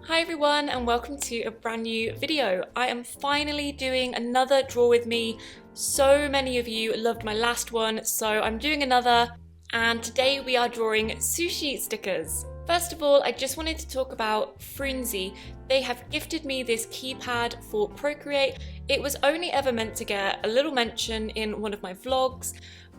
Hi everyone and welcome to a brand new video. I am finally doing another draw with me. So many of you loved my last one, so I'm doing another, and today we are drawing sushi stickers. First of all, I just wanted to talk about Frunze. They have gifted me this keypad for Procreate. It was only ever meant to get a little mention in one of my vlogs,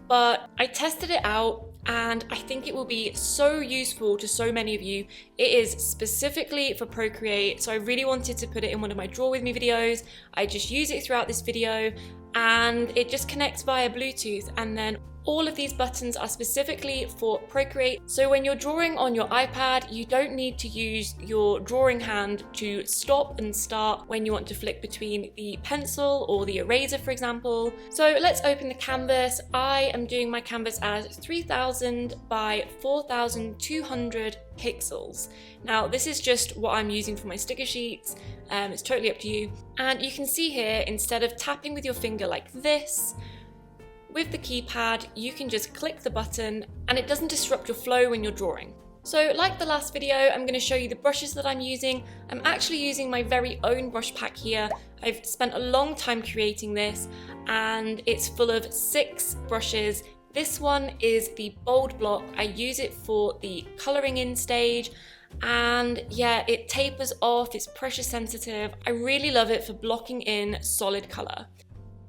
but I tested it out and I think it will be so useful to so many of you. It is specifically for Procreate, so I really wanted to put it in one of my draw with me videos. I just use it throughout this video and it just connects via Bluetooth, and then all of these buttons are specifically for Procreate. So when you're drawing on your iPad, you don't need to use your drawing hand to stop and start when you want to flick between the pencil or the eraser, for example. So let's open the canvas. I am doing my canvas as 3000 by 4200 pixels. Now this is just what I'm using for my sticker sheets. It's totally up to you. And you can see here, instead of tapping with your finger like this, with the keypad, you can just click the button and it doesn't disrupt your flow when you're drawing. So like the last video, I'm going to show you the brushes that I'm using. I'm actually using my very own brush pack here. I've spent a long time creating this and it's full of 6 brushes. This one is the bold block. I use it for the colouring in stage. And yeah, it tapers off, it's pressure sensitive. I really love it for blocking in solid colour.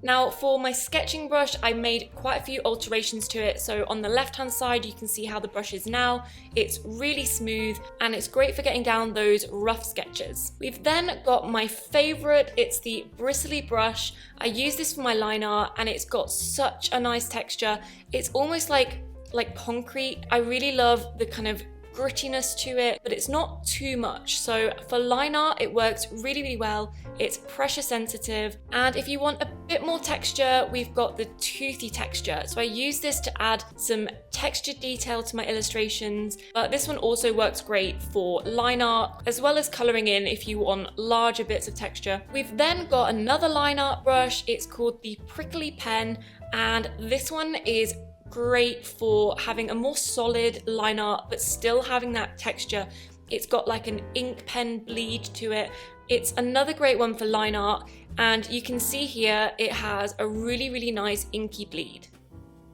Now for my sketching brush, I made quite a few alterations to it. So on the left hand side, you can see how the brush is now. It's really smooth and it's great for getting down those rough sketches. We've then got my favourite, it's the bristly brush. I use this for my line art and it's got such a nice texture. It's almost like concrete. I really love the kind of grittiness to it, but it's not too much. So for line art, it works really well. It's pressure sensitive, and if you want a bit more texture, we've got the toothy texture. So I use this to add some texture detail to my illustrations, but this one also works great for line art as well as colouring in if you want larger bits of texture. We've then got another line art brush. It's called the Prickly Pen, and this one is great for having a more solid line art but still having that texture. It's got like an ink pen bleed to it. It's another great one for line art, and you can see here it has a really nice inky bleed.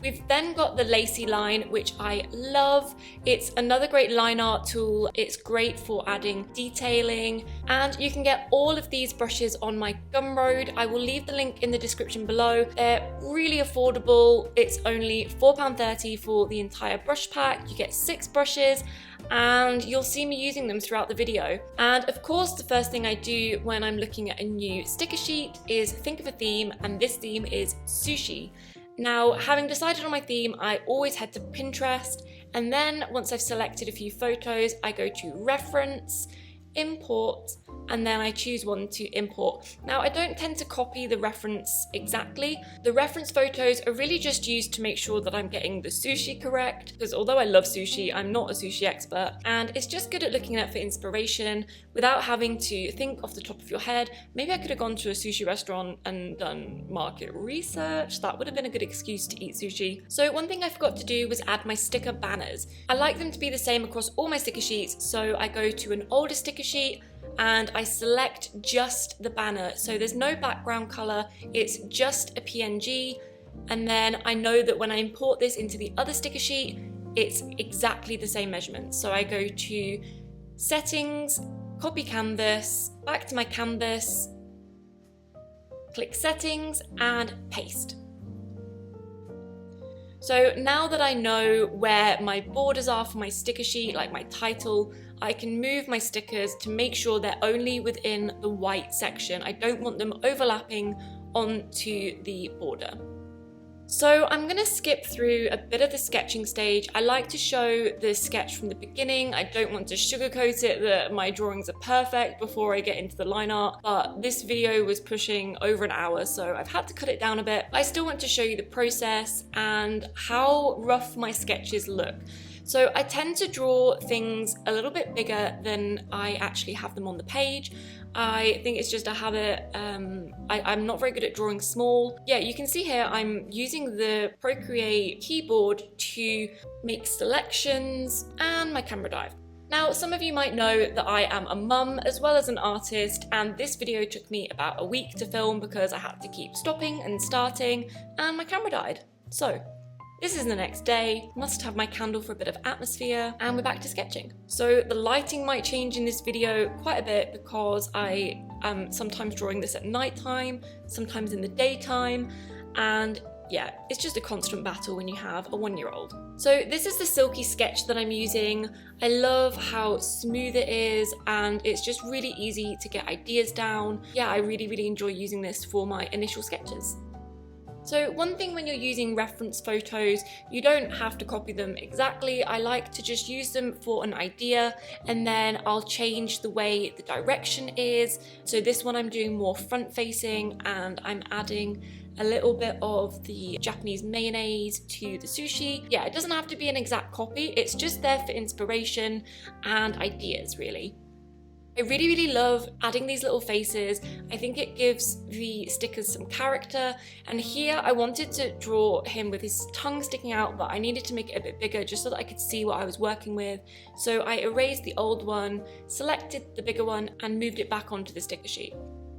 We've then got the Lacy line, which I love. It's another great line art tool. It's great for adding detailing, and you can get all of these brushes on my Gumroad. I will leave the link in the description below. They're really affordable. It's only £4.30 for the entire brush pack. You get 6 brushes and you'll see me using them throughout the video. And of course, the first thing I do when I'm looking at a new sticker sheet is think of a theme, and this theme is sushi. Now, having decided on my theme, I always head to Pinterest, and then once I've selected a few photos, I go to Reference, Import, and then I choose one to import. Now, I don't tend to copy the reference exactly. The reference photos are really just used to make sure that I'm getting the sushi correct, because although I love sushi, I'm not a sushi expert, and it's just good at looking at for inspiration without having to think off the top of your head. Maybe I could have gone to a sushi restaurant and done market research. That would have been a good excuse to eat sushi. So one thing I forgot to do was add my sticker banners. I like them to be the same across all my sticker sheets, so I go to an older sticker sheet and I select just the banner. So there's no background color, it's just a PNG. And then I know that when I import this into the other sticker sheet, it's exactly the same measurement. So I go to Settings, Copy Canvas, back to my canvas, click Settings and Paste. So now that I know where my borders are for my sticker sheet, like my title, I can move my stickers to make sure they're only within the white section. I don't want them overlapping onto the border. So I'm going to skip through a bit of the sketching stage. I like to show the sketch from the beginning. I don't want to sugarcoat it that my drawings are perfect before I get into the line art, but this video was pushing over an hour, so I've had to cut it down a bit. I still want to show you the process and how rough my sketches look. So I tend to draw things a little bit bigger than I actually have them on the page. I think it's just a habit. I'm not very good at drawing small. Yeah, you can see here I'm using the Procreate keyboard to make selections and my camera dive. Now, some of you might know that I am a mum as well as an artist, and this video took me about a week to film because I had to keep stopping and starting and my camera died. So this is the next day, must have my candle for a bit of atmosphere, and we're back to sketching. So the lighting might change in this video quite a bit because I am sometimes drawing this at night time, sometimes in the daytime, and yeah, it's just a constant battle when you have a 1-year-old. So this is the silky sketch that I'm using. I love how smooth it is and it's just really easy to get ideas down. Yeah, I really enjoy using this for my initial sketches. So one thing when you're using reference photos, you don't have to copy them exactly. I like to just use them for an idea and then I'll change the way the direction is. So this one I'm doing more front facing and I'm adding a little bit of the Japanese mayonnaise to the sushi. Yeah, it doesn't have to be an exact copy. It's just there for inspiration and ideas, really. I really love adding these little faces. I think it gives the stickers some character. And here I wanted to draw him with his tongue sticking out, but I needed to make it a bit bigger just so that I could see what I was working with. So I erased the old one, selected the bigger one, and moved it back onto the sticker sheet.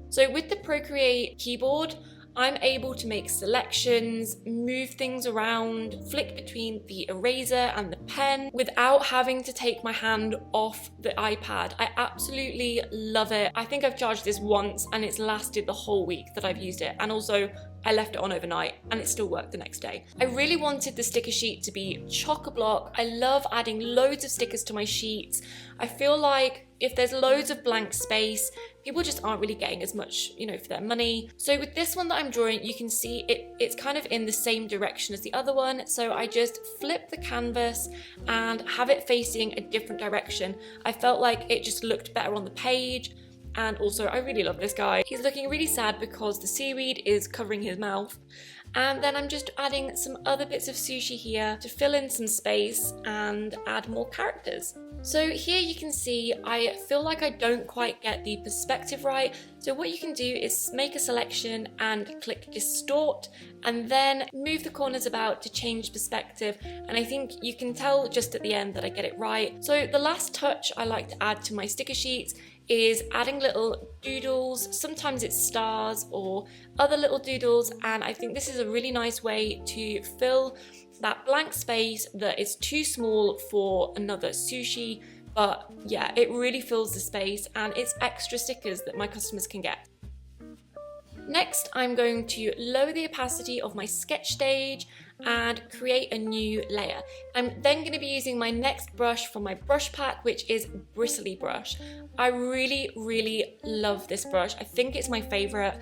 So with the Procreate keyboard, I'm able to make selections, move things around, flick between the eraser and the pen without having to take my hand off the iPad. I absolutely love it. I think I've charged this once and it's lasted the whole week that I've used it. And also I left it on overnight and it still worked the next day. I really wanted the sticker sheet to be chock-a-block. I love adding loads of stickers to my sheets. I feel like if there's loads of blank space, people just aren't really getting as much, for their money. So with this one that I'm drawing, you can see it's kind of in the same direction as the other one. So I just flip the canvas and have it facing a different direction. I felt like it just looked better on the page. And also, I really love this guy. He's looking really sad because the seaweed is covering his mouth. And then I'm just adding some other bits of sushi here to fill in some space and add more characters. So here you can see, I feel like I don't quite get the perspective right. So what you can do is make a selection and click distort and then move the corners about to change perspective. And I think you can tell just at the end that I get it right. So the last touch I like to add to my sticker sheets is adding little doodles. Sometimes it's stars or other little doodles, and I think this is a really nice way to fill that blank space that is too small for another sushi, but yeah, it really fills the space and it's extra stickers that my customers can get. Next, I'm going to lower the opacity of my sketch stage and create a new layer. I'm then going to be using my next brush from my brush pack, which is Bristly Brush. I really love this brush. I think it's my favorite.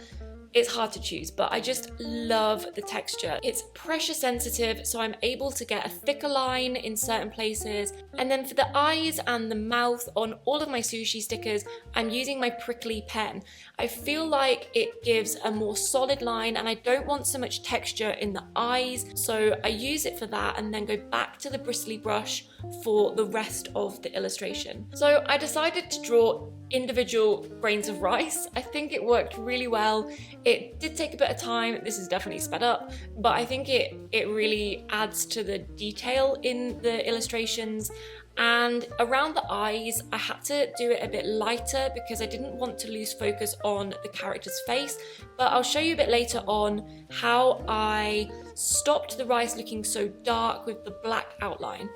It's hard to choose, but I just love the texture. It's pressure sensitive, so I'm able to get a thicker line in certain places. And then for the eyes and the mouth on all of my sushi stickers, I'm using my prickly pen. I feel like it gives a more solid line and I don't want so much texture in the eyes, so I use it for that and then go back to the bristly brush for the rest of the illustration. So I decided to draw individual grains of rice. I think it worked really well. It did take a bit of time. This is definitely sped up, but I think it really adds to the detail in the illustrations. And around the eyes, I had to do it a bit lighter because I didn't want to lose focus on the character's face, but I'll show you a bit later on how I stopped the rice looking so dark with the black outline.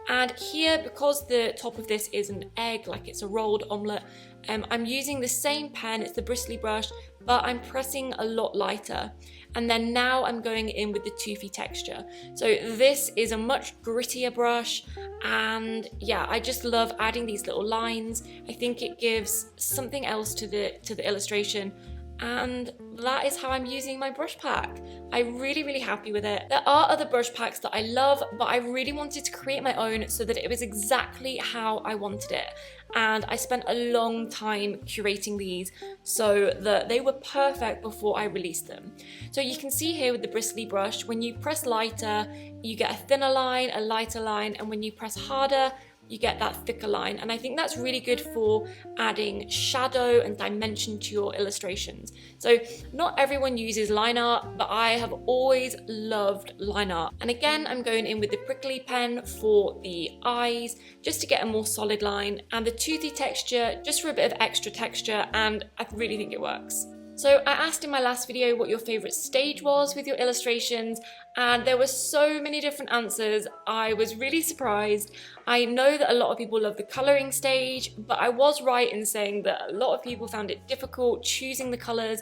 And here, because the top of this is an egg, like it's a rolled omelette, I'm using the same pen, it's the bristly brush, but I'm pressing a lot lighter. And then now I'm going in with the toothy texture. So this is a much grittier brush, and yeah, I just love adding these little lines. I think it gives something else to the illustration. And that is how I'm using my brush pack. I'm really happy with it. There are other brush packs that I love, but I really wanted to create my own so that it was exactly how I wanted it. And I spent a long time curating these so that they were perfect before I released them. So you can see here with the bristly brush, when you press lighter, you get a thinner line, a lighter line, and when you press harder, you get that thicker line, and I think that's really good for adding shadow and dimension to your illustrations. So not everyone uses line art, but I have always loved line art. And again, I'm going in with the prickly pen for the eyes, just to get a more solid line, and the toothy texture just for a bit of extra texture, and I really think it works. So I asked in my last video what your favourite stage was with your illustrations, and there were so many different answers. I was really surprised. I know that a lot of people love the colouring stage, but I was right in saying that a lot of people found it difficult choosing the colours.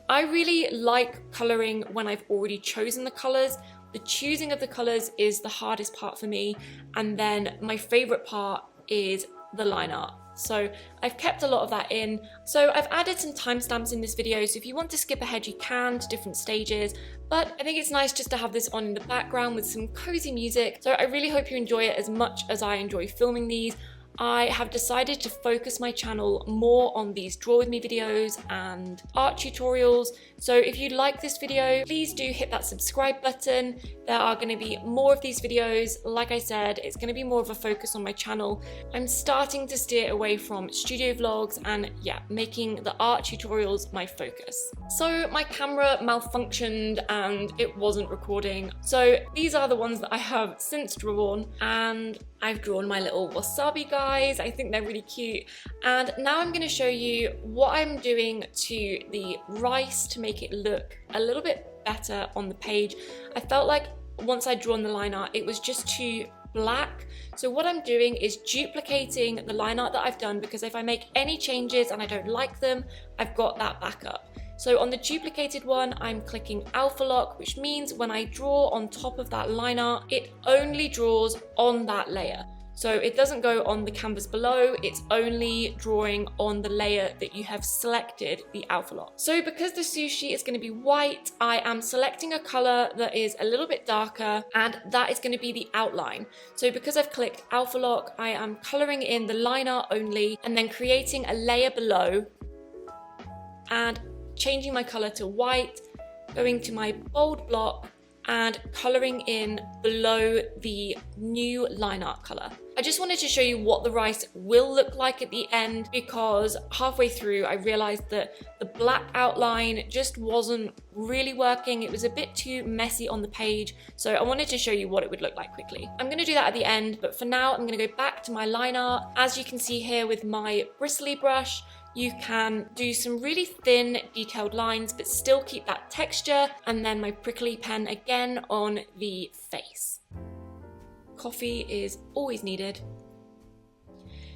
I really like colouring when I've already chosen the colours. The choosing of the colours is the hardest part for me, and then my favourite part is the line art. So I've kept a lot of that in. So I've added some timestamps in this video, so if you want to skip ahead you can to different stages, but I think it's nice just to have this on in the background with some cozy music. So I really hope you enjoy it as much as I enjoy filming these. I have decided to focus my channel more on these draw with me videos and art tutorials. So if you like this video, please do hit that subscribe button. There are going to be more of these videos. Like I said, it's going to be more of a focus on my channel. I'm starting to steer away from studio vlogs and making the art tutorials my focus. So my camera malfunctioned and it wasn't recording. So these are the ones that I have since drawn, and I've drawn my little wasabi guys. I think they're really cute. And now I'm going to show you what I'm doing to the rice to make it look a little bit better on the page. I felt like once I'd drawn the line art, it was just too black. So what I'm doing is duplicating the line art that I've done, because if I make any changes and I don't like them, I've got that backup. So on the duplicated one, I'm clicking alpha lock, which means when I draw on top of that line art, it only draws on that layer. So it doesn't go on the canvas below, it's only drawing on the layer that you have selected the alpha lock. So because the sushi is going to be white, I am selecting a color that is a little bit darker, and that is going to be the outline. So because I've clicked alpha lock, I am coloring in the line art only, and then creating a layer below, and changing my color to white, going to my bold block, and colouring in below the new line art colour. I just wanted to show you what the rice will look like at the end, because halfway through I realised that the black outline just wasn't really working. It was a bit too messy on the page, so I wanted to show you what it would look like quickly. I'm going to do that at the end, but for now I'm going to go back to my line art. As you can see here with my bristly brush, you can do some really thin detailed lines but still keep that texture, and then my prickly pen again on the face. Coffee is always needed.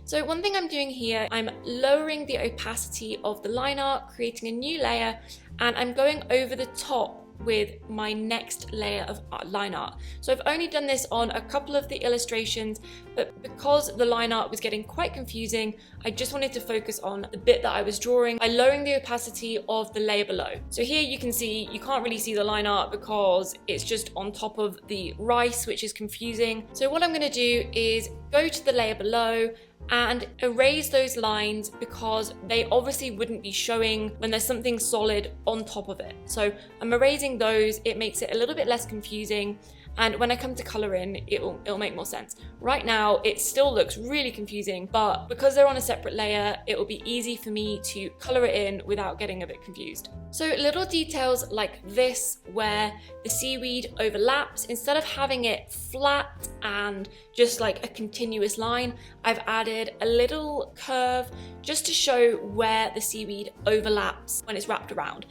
So one thing I'm doing here, I'm lowering the opacity of the line art, creating a new layer, and I'm going over the top with my next layer of line art. So I've only done this on a couple of the illustrations, but because the line art was getting quite confusing, I just wanted to focus on the bit that I was drawing by lowering the opacity of the layer below. So here you can see, you can't really see the line art because it's just on top of the rice, which is confusing. So what I'm going to do is go to the layer below and erase those lines, because they obviously wouldn't be showing when there's something solid on top of it. So I'm erasing those, it makes it a little bit less confusing, and when I come to colour in, it'll make more sense. Right now, it still looks really confusing, but because they're on a separate layer, it will be easy for me to colour it in without getting a bit confused. So little details like this, where the seaweed overlaps, instead of having it flat and just like a continuous line, I've added a little curve just to show where the seaweed overlaps when it's wrapped around.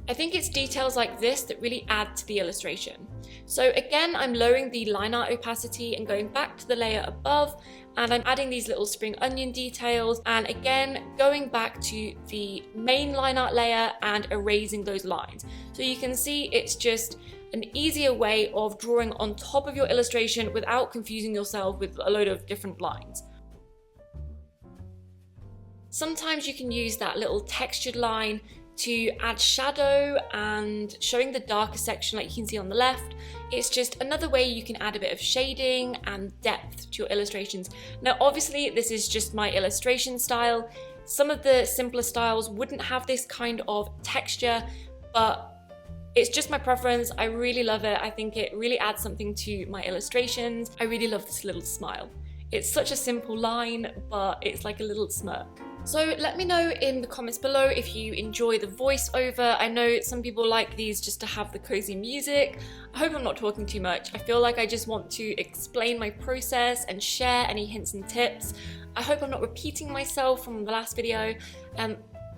I think it's details like this that really add to the illustration. So again, I'm lowering the line art opacity and going back to the layer above, and I'm adding these little spring onion details, and again going back to the main line art layer and erasing those lines. So you can see it's just an easier way of drawing on top of your illustration without confusing yourself with a load of different lines. Sometimes you can use that little textured line to add shadow and showing the darker section like you can see on the left. It's just another way you can add a bit of shading and depth to your illustrations. Now obviously this is just my illustration style. Some of the simpler styles wouldn't have this kind of texture, but it's just my preference. I really love it. I think it really adds something to my illustrations. I really love this little smile. It's such a simple line, but it's like a little smirk. So let me know in the comments below if you enjoy the voiceover. I know some people like these just to have the cozy music. I hope I'm not talking too much. I feel like I just want to explain my process and share any hints and tips. I hope I'm not repeating myself from the last video.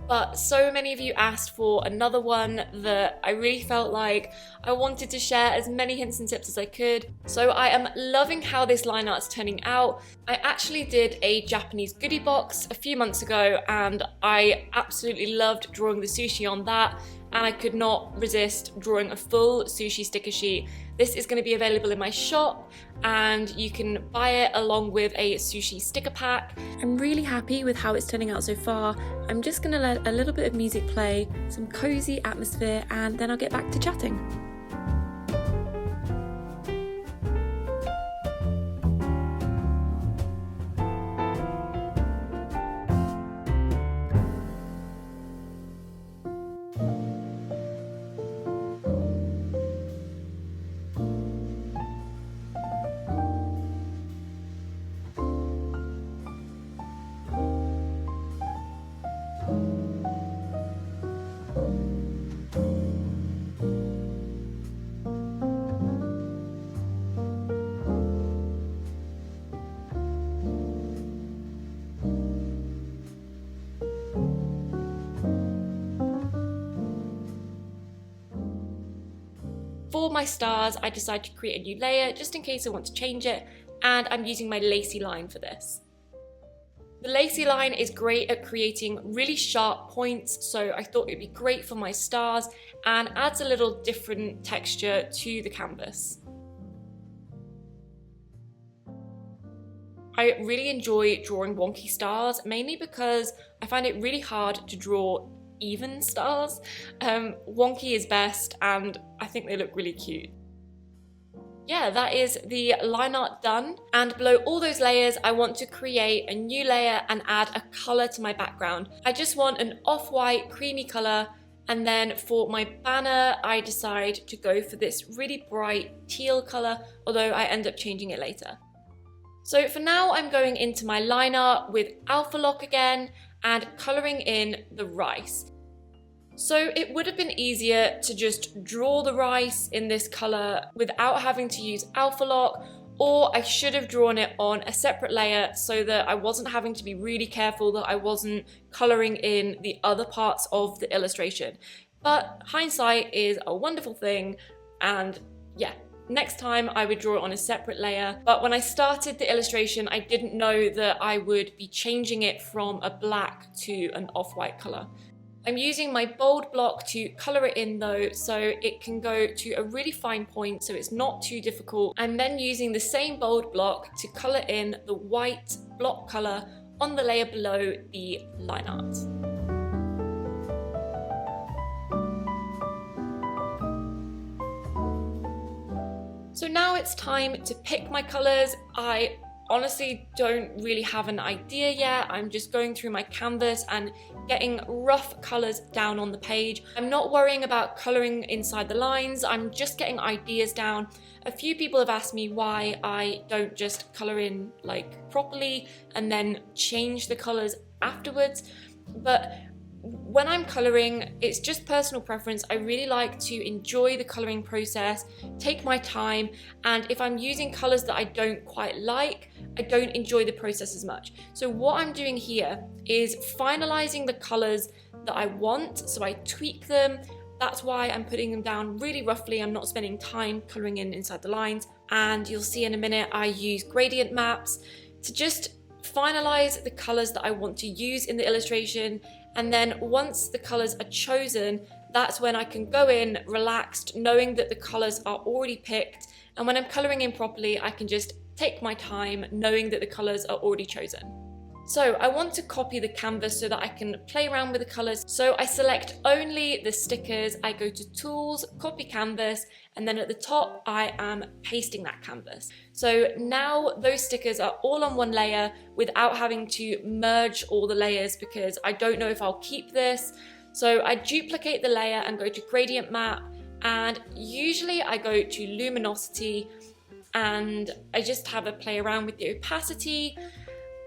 But so many of you asked for another one that I really felt like I wanted to share as many hints and tips as I could. So I am loving how this line art's turning out. I actually did a Japanese goodie box a few months ago and I absolutely loved drawing the sushi on that, and I could not resist drawing a full sushi sticker sheet. This is going to be available in my shop and you can buy it along with a sushi sticker pack. I'm really happy with how it's turning out so far. I'm just going to let a little bit of music play, some cozy atmosphere, and then I'll get back to chatting. For my stars, I decided to create a new layer just in case I want to change it, and I'm using my lacy line for this. The lacy line is great at creating really sharp points, so I thought it'd be great for my stars and adds a little different texture to the canvas. I really enjoy drawing wonky stars, mainly because I find it really hard to draw even stars. Wonky is best and I think they look really cute. Yeah, that is the line art done, and below all those layers I want to create a new layer and add a colour to my background. I just want an off-white creamy colour, and then for my banner I decide to go for this really bright teal colour, although I end up changing it later. So for now I'm going into my line art with Alpha Lock again and colouring in the rice. So it would have been easier to just draw the rice in this colour without having to use Alpha Lock, or I should have drawn it on a separate layer so that I wasn't having to be really careful that I wasn't colouring in the other parts of the illustration. But hindsight is a wonderful thing, and yeah, next time I would draw it on a separate layer. But when I started the illustration, I didn't know that I would be changing it from a black to an off-white colour. I'm using my bold block to colour it in though, so it can go to a really fine point so it's not too difficult. I'm then using the same bold block to colour in the white block colour on the layer below the line art. So now it's time to pick my colours. I honestly don't really have an idea yet. I'm just going through my canvas and getting rough colours down on the page. I'm not worrying about colouring inside the lines, I'm just getting ideas down. A few people have asked me why I don't just colour in like properly and then change the colours afterwards, but when I'm colouring, it's just personal preference. I really like to enjoy the colouring process, take my time, and if I'm using colours that I don't quite like, I don't enjoy the process as much. So what I'm doing here is finalising the colours that I want, so I tweak them. That's why I'm putting them down really roughly. I'm not spending time colouring in inside the lines, and you'll see in a minute I use gradient maps to just finalise the colours that I want to use in the illustration. And then once the colours are chosen, that's when I can go in relaxed, knowing that the colours are already picked. And when I'm colouring in properly, I can just take my time, knowing that the colours are already chosen. So I want to copy the canvas so that I can play around with the colours. So I select only the stickers, I go to Tools, Copy Canvas, and then at the top I am pasting that canvas. So now those stickers are all on one layer without having to merge all the layers, because I don't know if I'll keep this. So I duplicate the layer and go to Gradient Map, and usually I go to Luminosity, and I just have a play around with the opacity.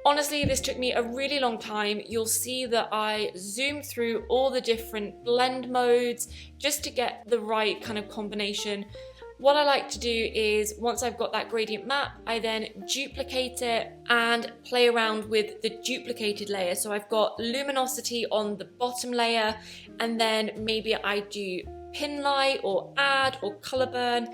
Honestly, this took me a really long time. You'll see that I zoomed through all the different blend modes just to get the right kind of combination. What I like to do is, once I've got that gradient map, I then duplicate it and play around with the duplicated layer. So I've got luminosity on the bottom layer, and then maybe I do pin light or add or color burn,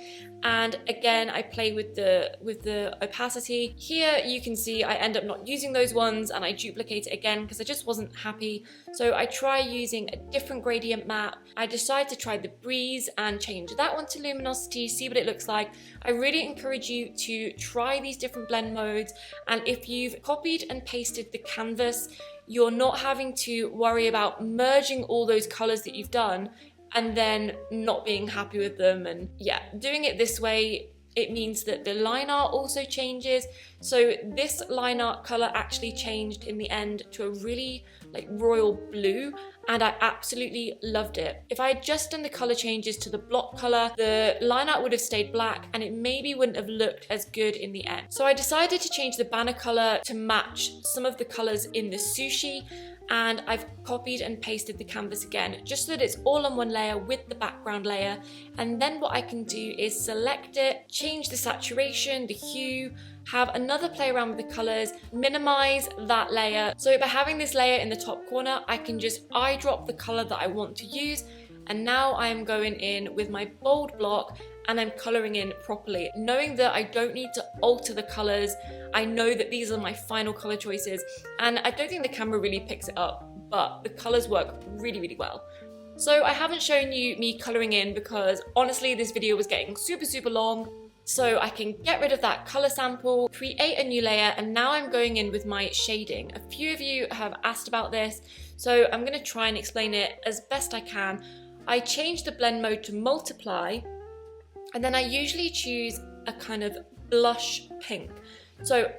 and again I play with the opacity. Here you can see I end up not using those ones and I duplicate it again because I just wasn't happy. So I try using a different gradient map. I decide to try the breeze and change that one to luminosity, see what it looks like. I really encourage you to try these different blend modes, and if you've copied and pasted the canvas, you're not having to worry about merging all those colors that you've done and then not being happy with them. And yeah, doing it this way, it means that the line art also changes. So this line art color actually changed in the end to a really like royal blue, and I absolutely loved it. If I had just done the color changes to the block color, the line art would have stayed black and it maybe wouldn't have looked as good in the end. So I decided to change the banner color to match some of the colors in the sushi, and I've copied and pasted the canvas again just so that it's all on one layer with the background layer. And then what I can do is select it, change the saturation, the hue, have another play around with the colors, minimize that layer. So by having this layer in the top corner, I can just eyedrop the color that I want to use. And now I am going in with my bold block and I'm coloring in properly, knowing that I don't need to alter the colors. I know that these are my final color choices, and I don't think the camera really picks it up, but the colors work really, really well. So I haven't shown you me coloring in because honestly, this video was getting super, super long. So I can get rid of that color sample, create a new layer, and now I'm going in with my shading. A few of you have asked about this, so I'm gonna try and explain it as best I can. I change the blend mode to multiply, and then I usually choose a kind of blush pink. So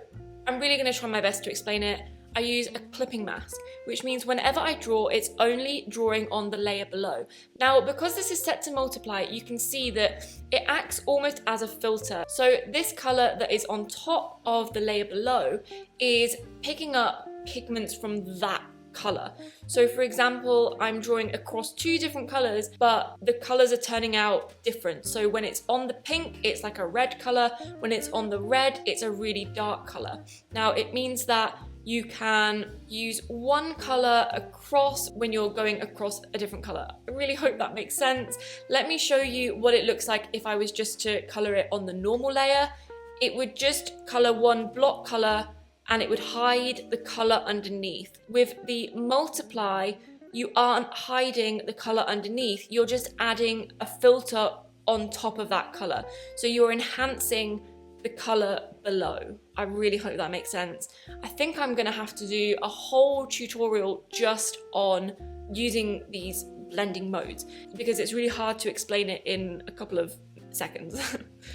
I'm really gonna try my best to explain it. I use a clipping mask, which means whenever I draw, it's only drawing on the layer below. Now, because this is set to multiply, you can see that it acts almost as a filter. So this color that is on top of the layer below is picking up pigments from that color. So for example, I'm drawing across two different colors, but the colors are turning out different. So when it's on the pink, it's like a red color. When it's on the red, it's a really dark color. Now it means that you can use one color across when you're going across a different color. I really hope that makes sense. Let me show you what it looks like if I was just to color it on the normal layer. It would just color one block color and it would hide the color underneath. With the multiply, you aren't hiding the color underneath, you're just adding a filter on top of that color. So you're enhancing the color below. I really hope that makes sense. I think I'm gonna have to do a whole tutorial just on using these blending modes because it's really hard to explain it in a couple of seconds.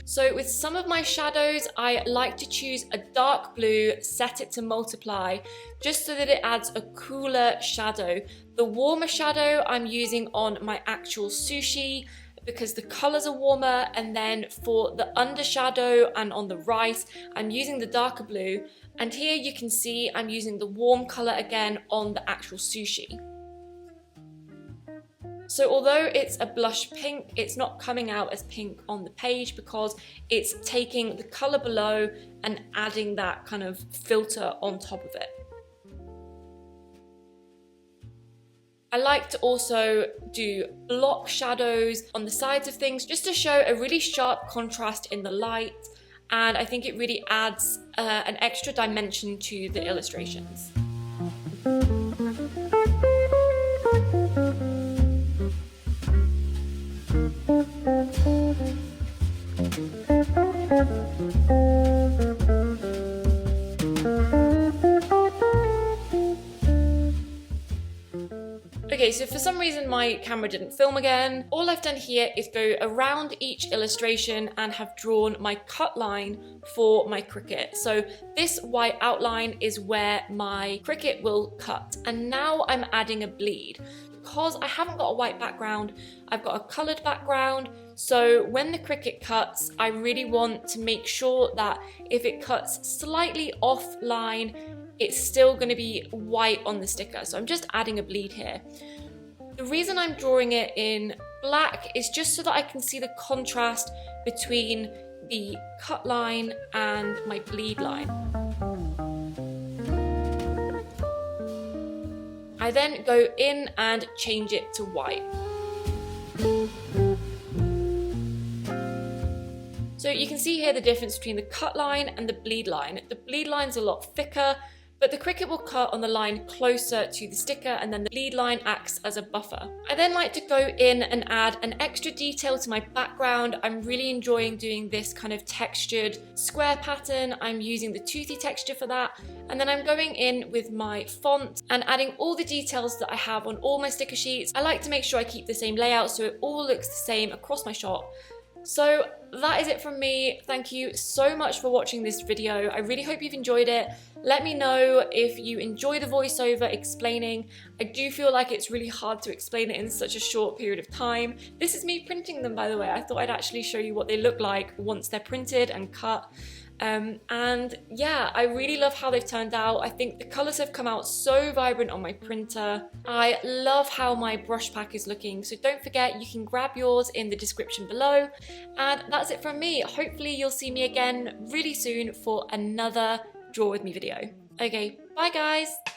So with some of my shadows, I like to choose a dark blue, set it to multiply, just so that it adds a cooler shadow. The warmer shadow I'm using on my actual sushi because the colors are warmer, and then for the undershadow and on the rice, I'm using the darker blue. And here you can see I'm using the warm color again on the actual sushi. So although it's a blush pink, it's not coming out as pink on the page because it's taking the color below and adding that kind of filter on top of it. I like to also do block shadows on the sides of things just to show a really sharp contrast in the light, and I think it really adds an extra dimension to the illustrations. Okay, so for some reason my camera didn't film again. All I've done here is go around each illustration and have drawn my cut line for my cricket. So this white outline is where my cricket will cut. And now I'm adding a bleed. Because I haven't got a white background, I've got a coloured background. So when the cricket cuts, I really want to make sure that if it cuts slightly offline, it's still going to be white on the sticker. So I'm just adding a bleed here. The reason I'm drawing it in black is just so that I can see the contrast between the cut line and my bleed line. I then go in and change it to white. So you can see here the difference between the cut line and the bleed line. The bleed line's a lot thicker, but the cricket will cut on the line closer to the sticker, and then the bleed line acts as a buffer. I then like to go in and add an extra detail to my background. I'm really enjoying doing this kind of textured square pattern. I'm using the toothy texture for that. And then I'm going in with my font and adding all the details that I have on all my sticker sheets. I like to make sure I keep the same layout so it all looks the same across my shot. So that is it from me. Thank you so much for watching this video. I really hope you've enjoyed it. Let me know if you enjoy the voiceover explaining. I do feel like it's really hard to explain it in such a short period of time. This is me printing them, by the way. I thought I'd actually show you what they look like once they're printed and cut. And yeah, I really love how they've turned out. I think the colours have come out so vibrant on my printer. I love how my brush pack is looking, so don't forget you can grab yours in the description below. And that's it from me. Hopefully you'll see me again really soon for another Draw With Me video. Okay, bye guys!